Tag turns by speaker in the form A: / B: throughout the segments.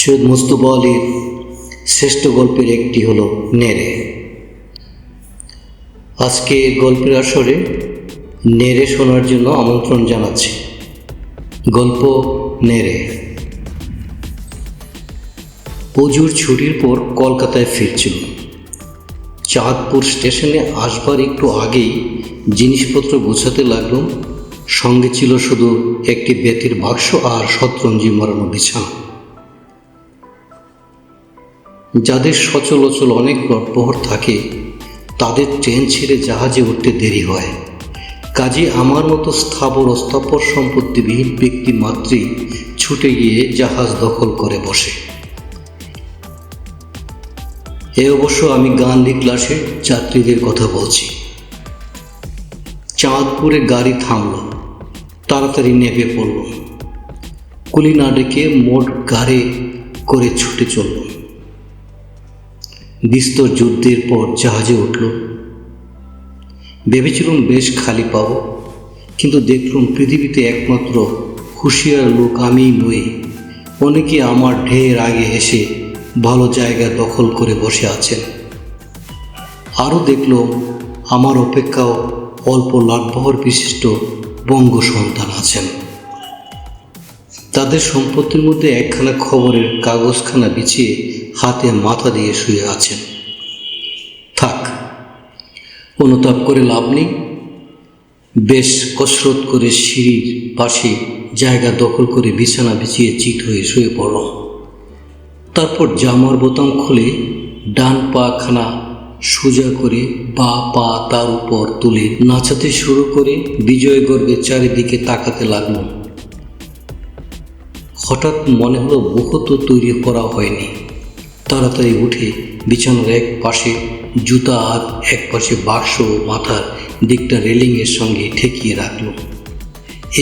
A: সৈয়দ মুজতবা আলীর শ্রেষ্ঠ গল্পের একটি হল নেড়ে। আজকে গল্পের আসরে নেড়ে শোনার জন্য আমন্ত্রণ জানাচ্ছি। গল্প নেড়ে। পুজোর ছুটির পর কলকাতায় ফিরছিল। চাঁদপুর স্টেশনে আসবার একটু আগেই জিনিসপত্র গোছাতে লাগলাম। সঙ্গে ছিল শুধু একটি বেতের বাক্স আর শতরঞ্জি মারানো বিছানা। যাদের সচল অনেক প্রহর থাকে তাদের ট্রেন ছেড়ে জাহাজে উঠতে দেরি হয়। কাজে আমার মতো স্থাবর অস্থাবর সম্পত্তিবিহীন ব্যক্তি মাত্রই ছুটে গিয়ে জাহাজ দখল করে বসে। এ অবশ্য আমি গান্ধী ক্লাসের যাত্রীদের কথা বলছি। চাঁদপুরে গাড়ি থামল, তাড়াতাড়ি নেমে পড়ল। কুলি না ডেকে মোট গাড়ি করে ছুটে চলল। বিস্তর যুদ্ধের পর জাহাজে উঠল। ভেবেছিলাম বেশ খালি পাব, কিন্তু দেখলাম পৃথিবীতে একমাত্র হুঁশিয়ার লোক আমিই নই। অনেকে আমার ঢের আগে এসে ভালো জায়গা দখল করে বসে আছেন। আরও দেখলাম আমার অপেক্ষাও অল্প লাটবহর বিশিষ্ট বঙ্গ সন্তান আছেন। তাদের সম্পত্তির মধ্যে একখানা খবরের কাগজখানা বিছিয়ে হাতে মাথা দিয়ে শুয়ে আছেন। থাক, অনুতাপ করে লাভ নেই। বেশ কসরত করে সিঁড়ির পাশে জায়গা দখল করে বিছানা বিছিয়ে চিত হয়ে শুয়ে পড়লাম। তারপর জামার বোতাম খুলে ডান পা খানা সোজা করে বা পা তার উপর তুলে নাচাতে শুরু করে বিজয় গর্বে চারিদিকে তাকাতে লাগলাম। হঠাৎ মনে হলো মুখ তো তৈরি করা হয়নি। তাড়াতাড়ি উঠে বিছানার এক পাশে জুতা আর এক পাশে বাক্স মাথার দিকটা রেলিংয়ের সঙ্গে ঠেকিয়ে রাখল।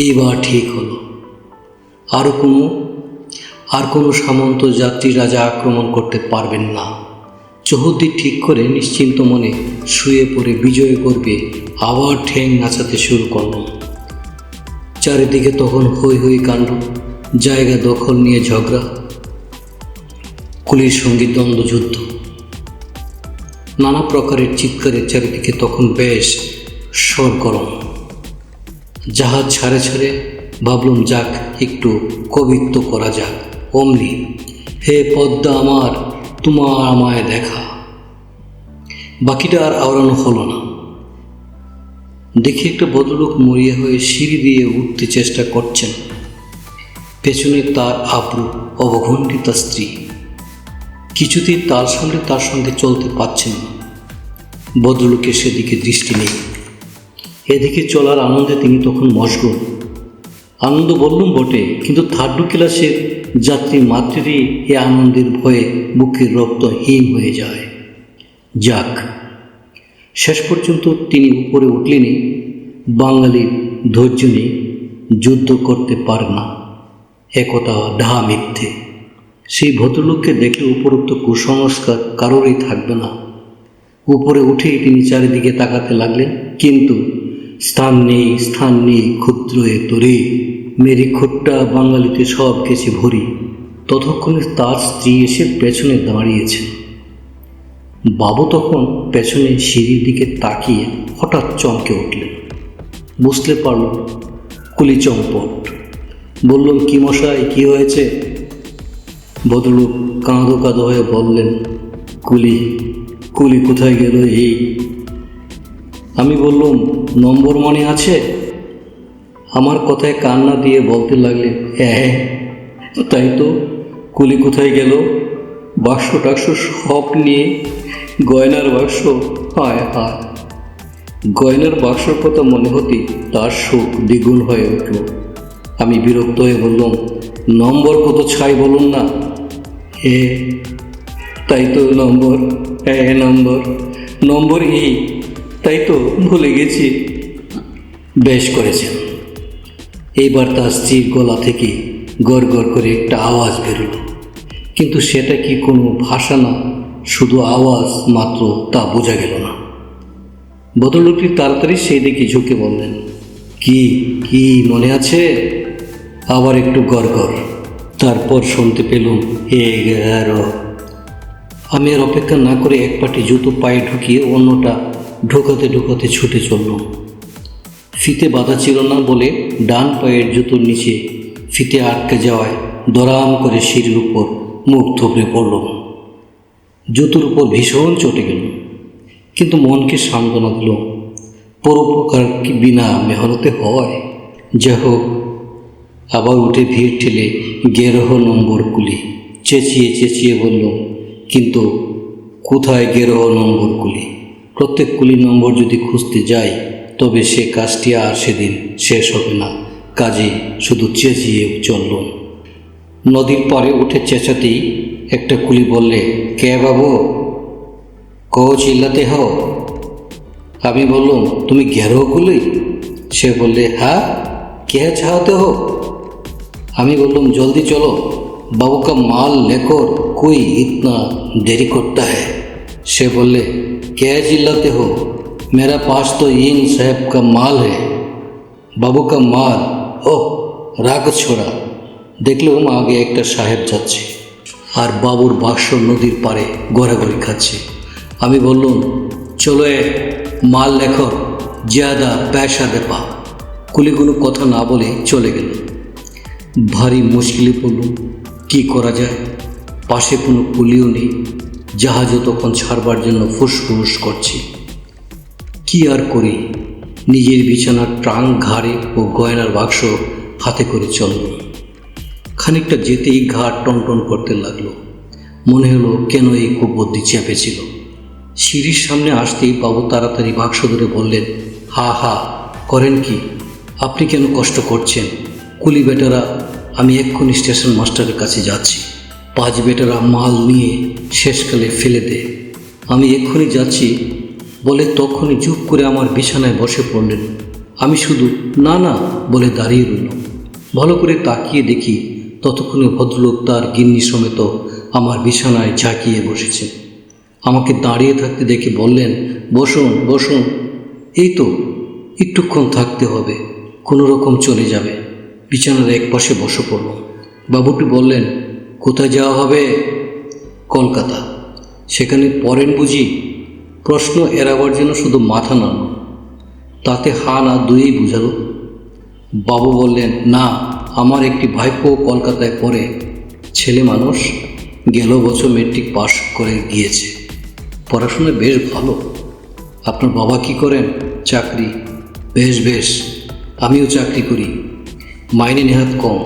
A: এইবার ঠিক হলো। আর কোনো সামন্ত যাত্রী রাজা আক্রমণ করতে পারবেন না। চৌহদ্দি ঠিক করে নিশ্চিন্ত মনে শুয়ে পড়ে বিজয় করবে আবার ঠ্যাং নাচাতে শুরু করল। চারিদিকে তখন হৈ হৈ কাণ্ড, জায়গা দখল নিয়ে ঝগড়া, কুলির সঙ্গে দ্বন্দ্বযুদ্ধ, নানা প্রকারের চিৎকারের চারিদিকে তখন বেশ সরগরম। জাহাজ ছাড়ে ছাড়ে ভাবলাম যাক, একটু কবিত্ব করা যাক। অমনি হে পদ্মা আমার, তোমার আমায় দেখা। বাকিটা আর আওড়ানো হলো না। দেখি একটা ভদ্রলোক মরিয়া হয়ে সিঁড়ি দিয়ে উঠতে চেষ্টা করছেন। পেছনে তার আব্রু অবঘণ্ডিতা স্ত্রী। কিছুতেই তাল সামলে তার সঙ্গে চলতে পারছেন না। ভদ্রলোকের সেদিকে দৃষ্টি নেই। এদিকে চলার আনন্দে তিনি তখন মশগুল। আনন্দ বললুম বটে, কিন্তু থার্ড ক্লাসের যাত্রী মাত্রেরই এ আনন্দের ভয়ে বুকের রক্ত হিম হয়ে যায়। যাক, শেষ পর্যন্ত তিনি উপরে উঠলেনই। বাঙালির ধৈর্য নেই, যুদ্ধ করতে পারে না, একথা ঢা মিথ্যে। সেই ভদ্রলোককে দেখলে উপরোক্ত কুসংস্কার কারোরই থাকবে না। উপরে উঠেই তিনি চারিদিকে তাকাতে লাগলেন, কিন্তু স্থান নেই ক্ষুদ্র এ তরে, মেরি খোট্টা বাঙালিতে সব গেছে ভরি। ততক্ষণে তার স্ত্রী এসে পেছনে দাঁড়িয়েছেন। বাবু তখন পেছনে সিঁড়ির দিকে তাকিয়ে হঠাৎ চমকে উঠলেন। বুঝতে পারল কুলি চম্পট। বললাম, কি মশাই, কি হয়েছে? ভদ্রলোক কাঁদো কাঁদো হয়ে বললেন, কুলি কোথায় গেল এই? আমি বললাম, নম্বর মনে আছে? আমার কথায় কান্না দিয়ে বলতে লাগলেন, হ্যাঁ তাই তো, কুলি কোথায় গেল? বাক্স টাক্স সব নিয়ে। গয়নার বাক্স, হায় হায়। গয়নার বাক্সর কথা মনে হতে তার শোক দ্বিগুণ হয়ে উঠল। আমি বিরক্ত হয়ে বললাম, নম্বর কত ছাই বলুন না। তাই তো নম্বর, নম্বর এই, তাই তো ভুলে গেছি। বেশ করেছেন। এইবার তার স্ত্রীর গলা থেকে গড় গড় করে একটা আওয়াজ বেরোল, কিন্তু সেটা কি কোনো ভাষা না, শুধু আওয়াজ মাত্র, তা বোঝা গেল না। ভদ্রলোকটি তাড়াতাড়ি সেই দিকে ঝুঁকে বললেন, কি মনে আছে? আবার একটু গড় গড়। তারপর শুনতে পেলুম 11। আমি আর অপেক্ষা না করে এক পাটি জুতো পায়ে ঢুকিয়ে অন্যটা ঢোকাতে ঢোকাতে ছুটে চললাম। ফিতে বাঁধা ছিল না বলে ডান পায়ের জুতোর নিচে ফিতে আটকে যাওয়ায় দরাম করে সিঁড়ির উপর মুখ থুবড়ে পড়লাম। জুতোর উপর ভীষণ চটে গেল, কিন্তু মনকে সান্ত্বনা দিল, পরোপকার কি বিনা মেহনতে হয়? যা হোক, আবার উঠে ভিড় ঠেলে 11 নম্বর কুলি চেঁচিয়ে চেঁচিয়ে বললাম, কিন্তু কোথায় 11 নম্বর কুলি? প্রত্যেক কুলি নম্বর যদি খুঁজতে যাই তবে সে কাজটি আর সেদিন শেষ হবে না। কাজে শুধু চেঁচিয়ে চললাম। নদীর পাড়ে উঠে চেঁচাতেই একটা কুলি বললে, কে বাবু, কো চিল্লাতে হও? আমি বললাম, তুমি 11 কুলি? সে বললে, হ্যাঁ, কে চাহতে হো? আমি বললাম, জলদি চলো, বাবু কা মাল লেকর কোই ইতনা দেরি করতা হ্যায়। সে বললে, কে চিল্লাতে হো? मेरा पास तो इन साहब का माल है, बाबू का माल। ओह, রাগ ছোড়া। দেখলাম আগে একটা সাহেব যাচ্ছে আর বাবুর বাক্স নদীর পাড়ে গড়াগড়ি খাচ্ছে। আমি বললাম, চলো মাল লেখো, জ্যাদা পয়সা দেপা। কুলি কোনো কথা না বলে চলে গেল। ভারী মুশকিলে পড়লুম, কি করা যায়? পাশে কোনো কুলিও নেই। জাহাজও তখন ছাড়বার জন্য ফুসফুস করছি। কি আর করি? নিজের বিছানার ট্রাঙ্ক ঘাড়ে ও গয়নার বাক্স হাতে করে চলল। খানিকটা যেতেই ঘাড় টনটন করতে লাগলো। মনে হলো কেন এই কুবুদ্ধি চেপেছিল। সিঁড়ির সামনে আসতেই বাবু তাড়াতাড়ি বাক্স ধরে বললেন, হা হা করেন কি? আপনি কেন কষ্ট করছেন? কুলি বেটারা, আমি এক্ষুনি স্টেশন মাস্টারের কাছে যাচ্ছি। 5 বেটারা মাল নিয়ে শেষকালে ফেলে দে। আমি এক্ষুনি যাচ্ছি বলে তখনই চুপ করে আমার বিছানায় বসে পড়লেন। আমি শুধু না না বলে দাঁড়িয়ে রইলাম। ভালো করে তাকিয়ে দেখি ততক্ষণে ভদ্রলোক তার গিন্নি সমেত আমার বিছানায় ঝাঁকিয়ে বসেছেন। আমাকে দাঁড়িয়ে থাকতে দেখে বললেন, বসুন বসুন। এই তো একটুক্ষণ থাকতে হবে, কোনো রকম চলে যাবে। বিছানার এক পাশে বসে পড়ল। বাবুটি বললেন, কোথায় যাওয়া হবে? কলকাতা। সেখানে পড়েন বুঝি? প্রশ্ন এড়াবার জন্য শুধু মাথা নাড়ল। তাতে হা না দুইই বুঝালো। বাবু বললেন, না, আমার একটি ভাইপো কলকাতায় পড়ে। ছেলে মানুষ, গেল বছর মেট্রিক পাশ করে গিয়েছে। পড়াশোনা বেশ ভালো। আপনার বাবা কি করেন? চাকরি। বেশ বেশ, আমিও চাকরি করি। মাইনে নেহাত কম,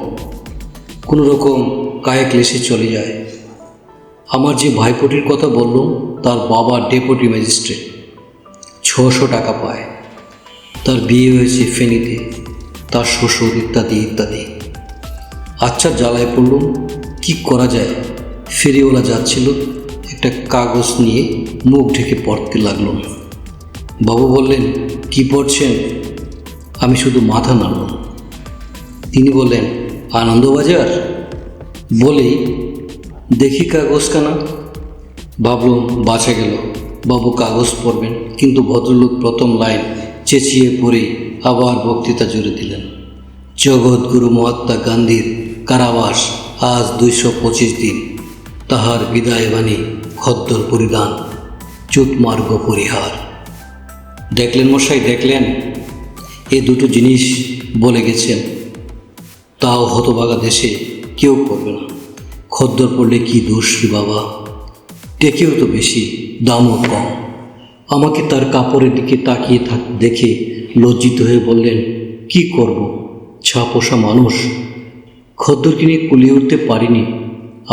A: কোনো রকম কায়ে ক্লেশে চলে যায়। আমার যে ভাইপোটির কথা বললাম তার বাবা ডেপুটি ম্যাজিস্ট্রেট, 600 টাকা পায়। তার বিয়ে হয়েছে ফেনীতে, তার শ্বশুর ইত্যাদি ইত্যাদি। আচ্ছা, জ্বালায় পড়লুম, কি করা যায়? ফেরিওয়ালা যাচ্ছিল, একটা কাগজ নিয়ে মুখ ঢেকে পড়তে লাগলাম। বাবু বললেন, কি পড়ছেন? আমি শুধু মাথা নাড়লাম। তিনি বললেন, আনন্দবাজার। বলেই দেখি কাগজখানা। ভাবলাম বাঁচা গেল, বাবু কাগজ পড়বেন। কিন্তু ভদ্রলোক প্রথম লাইন চেঁচিয়ে পড়ে আবার বক্তৃতা জুড়ে দিলেন। জগৎগুরু মহাত্মা গান্ধীর কারাবাস আজ 225 দিন। তাহার বিদায় বাণী খদ্দর পরিধান, চুতমার্গ পরিহার। দেখলেন মশাই, দেখলেন? এ দুটো জিনিস বলে গেছেন। তাও হতভাগা দেশে কেউ করবে না। খদ্দর পড়লে কি দোষ রে বাবা? টেকেও তো বেশি, দামও কম। আমাকে তার কাপড়ের দিকে তাকিয়ে দেখে লজ্জিত হয়ে বললেন, কি করব, ছাপোষা মানুষ। খদ্দরকে নিয়ে কুলিয়ে উঠতে পারিনি।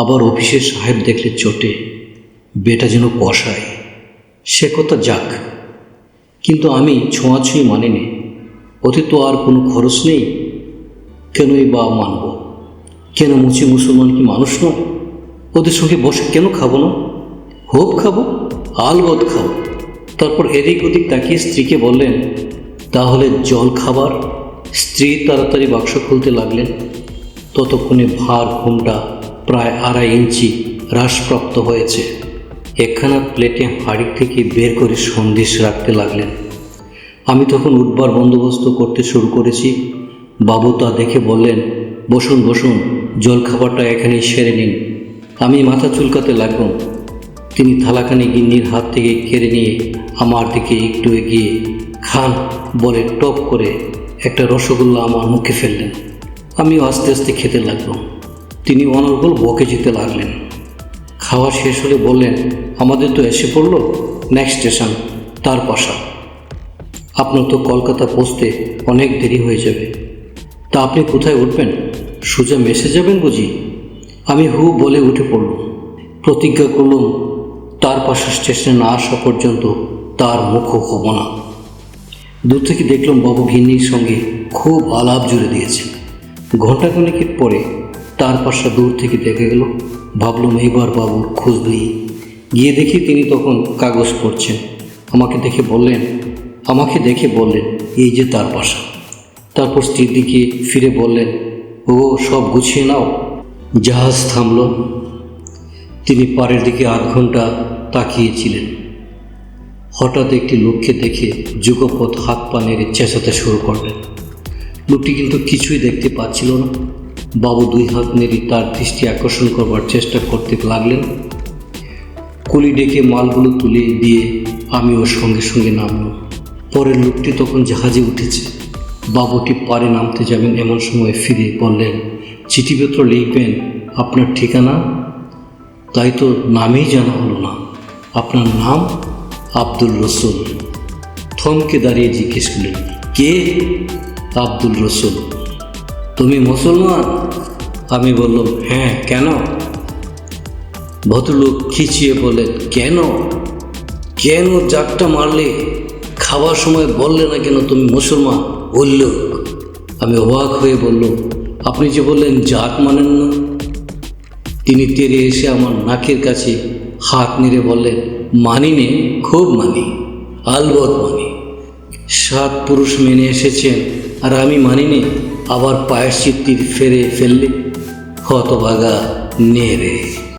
A: আবার অফিসের সাহেব দেখলে চটে, বেটা যেন কষায়। সে কথা যাক, কিন্তু আমি ছোঁয়াছুঁই মানিনি। ওতে তো আর কোনো খরচ নেই, কেনই বা মানব? কেন মুচি মুসলমান কি মানুষ নয়? ওদের সঙ্গে বসে কেন খাবো না? হোপ খাবো, আলবদ খাবো। তারপর এদিক ওদিক তাকিয়ে স্ত্রীকে বললেন, তাহলে জল খাবার। স্ত্রী তাড়াতাড়ি বাক্স খুলতে লাগলেন। ততক্ষণে ভার ঘুমটা প্রায় 2.5 ইঞ্চি হ্রাসপ্রাপ্ত হয়েছে। একখানা প্লেটে হাঁড়ি থেকে বের করে সন্দেশ রাখতে লাগলেন। আমি তখন উঠবার বন্দোবস্ত করতে শুরু করেছি। বাবু তা দেখে বললেন, বসুন বসুন, জলখাবারটা এখানেই সেরে নিন। আমি মাথা চুলকাতে লাগলাম। তিনি থালাখানি গিন্নির হাত থেকে কেড়ে নিয়ে আমার দিকে একটু এগিয়ে খান বলে টপ করে একটা রসগোল্লা আমার মুখে ফেললেন। আমিও আস্তে আস্তে খেতে লাগলাম। তিনি অনর্গল বকে যেতে লাগলেন। খাওয়া শেষ হলে বললেন, আমাদের তো এসে পড়লো নেক্সট স্টেশন তারপাশা। আপনার তো কলকাতা পৌঁছতে অনেক দেরি হয়ে যাবে। তা আপনি কোথায় উঠবেন? সোজা মেসে যাবেন বুঝি? আমি হু বলে উঠে পড়লাম। প্রতিজ্ঞা করলাম তারপাশা স্টেশনে না আসা পর্যন্ত তার মুখও হব না। দূর থেকে দেখলাম বাবু গিন্নির সঙ্গে খুব আলাপ জুড়ে দিয়েছেন। ঘণ্টাখানেকের পরে তারপাশা দূর থেকে দেখা গেল। ভাবলাম এইবার বাবুর খোঁজ দিই। গিয়ে দেখি তিনি তখন কাগজ পড়ছেন। আমাকে দেখে বললেন এই যে তারপাশা। তারপর স্ত্রীর দিকে ফিরে বললেন, ও সব গুছিয়ে নাও। জাহাজ থামল। তিনি পাড়ের দিকে আধ ঘন্টা তাকিয়েছিলেন। হঠাৎ একটি লোককে দেখে যুগপৎ হাত পা নেড়ে চেঁচাতে শুরু করলেন। লোকটি কিন্তু কিছুই দেখতে পাচ্ছিল না। বাবু দুই হাত নেড়ে তার দৃষ্টি আকর্ষণ করবার চেষ্টা করতে লাগলেন। কুলি ডেকে মালগুলো তুলে দিয়ে আমিও সঙ্গে সঙ্গে নামলাম। পরের লোকটি তখন জাহাজে উঠেছে। বাবুটি পাড়ে নামতে যাবেন এমন সময় ফিরে বললেন, চিঠিপত্র লিখবেন? আপনার ঠিকানা? তাই তো নামেই জানা হলো না। আপনার নাম? আব্দুল রসুল। থমকে দাঁড়িয়ে জিজ্ঞেস করলেন, কে? আব্দুল রসুল। তুমি মুসলমান? আমি বললাম, হ্যাঁ, কেন? ভদ্রলোক খিচিয়ে বললেন, কেন কেন জাগটা মারলে? খাওয়ার সময় বললে না কেন তুমি মুসলমান? বলল। আমি অবাক হয়ে বললাম, আপনি যে বললেন জাত মানেন না। তিনি তেড়ে এসে আমার নাকের কাছে হাত নেড়ে বললেন, মানি নে, খুব মানি, আলবৎ মানি। 7 পুরুষ মেনে এসেছেন আর আমি মানি নে, আবার পায়ের চিত্তির ফেলে ফেললে? হতভাগা নে রে।